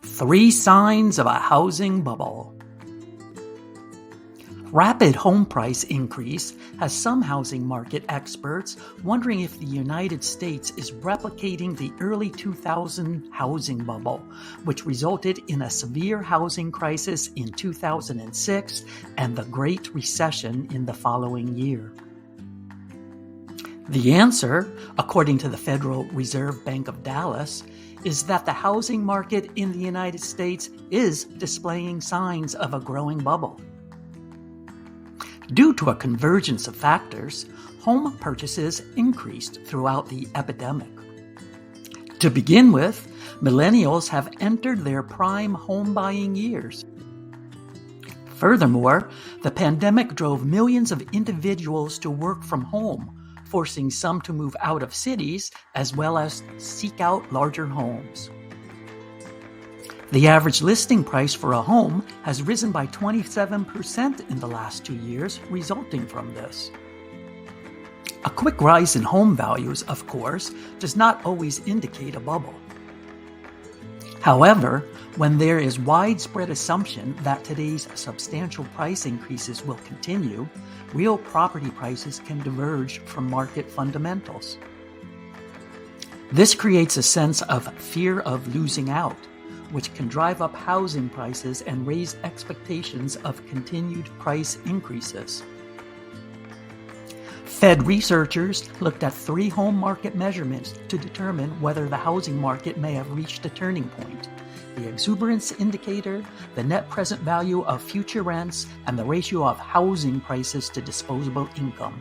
3 signs of a housing bubble. Rapid home price increase has some housing market experts wondering if the United States is replicating the early 2000 housing bubble, which resulted in a severe housing crisis in 2006 and the Great Recession in the following year. The answer, according to the Federal Reserve Bank of Dallas, is that the housing market in the United States is displaying signs of a growing bubble. Due to a convergence of factors, home purchases increased throughout the epidemic. To begin with, millennials have entered their prime home buying years. Furthermore, the pandemic drove millions of individuals to work from home, forcing some to move out of cities as well as seek out larger homes. The average listing price for a home has risen by 27% in the last 2 years, resulting from this. A quick rise in home values, of course, does not always indicate a bubble. However, when there is widespread assumption that today's substantial price increases will continue, real property prices can diverge from market fundamentals. This creates a sense of fear of losing out, which can drive up housing prices and raise expectations of continued price increases. Fed researchers looked at 3 home market measurements to determine whether the housing market may have reached a turning point: the exuberance indicator, the net present value of future rents, and the ratio of housing prices to disposable income.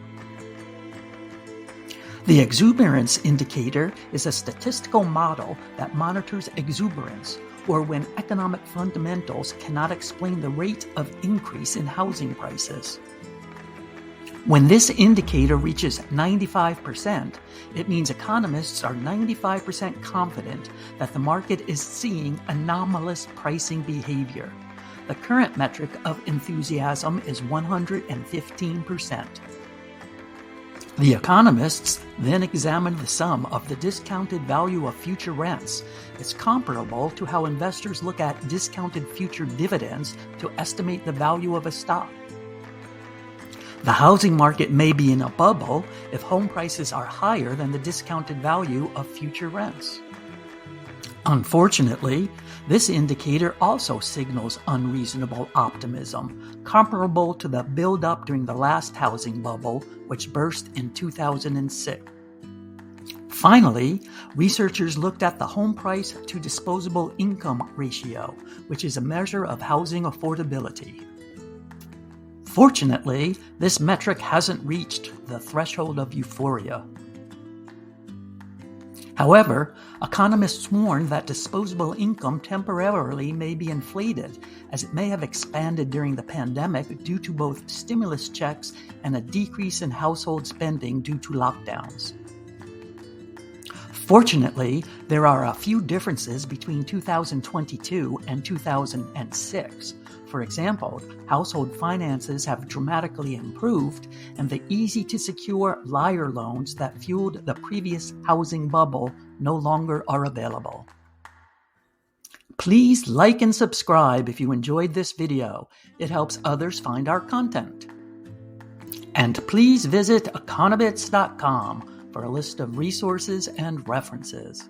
The exuberance indicator is a statistical model that monitors exuberance, or when economic fundamentals cannot explain the rate of increase in housing prices. When this indicator reaches 95%, it means economists are 95% confident that the market is seeing anomalous pricing behavior. The current metric of enthusiasm is 115%. The economists then examined the sum of the discounted value of future rents. It's comparable to how investors look at discounted future dividends to estimate the value of a stock. The housing market may be in a bubble if home prices are higher than the discounted value of future rents. Unfortunately, this indicator also signals unreasonable optimism, comparable to the build-up during the last housing bubble, which burst in 2006. Finally, researchers looked at the home price to disposable income ratio, which is a measure of housing affordability. Fortunately, this metric hasn't reached the threshold of euphoria. However, economists warn that disposable income temporarily may be inflated, as it may have expanded during the pandemic due to both stimulus checks and a decrease in household spending due to lockdowns. Fortunately, there are a few differences between 2022 and 2006. For example, household finances have dramatically improved, and the easy-to-secure liar loans that fueled the previous housing bubble no longer are available. Please like and subscribe if you enjoyed this video. It helps others find our content. And please visit Econobits.com for a list of resources and references.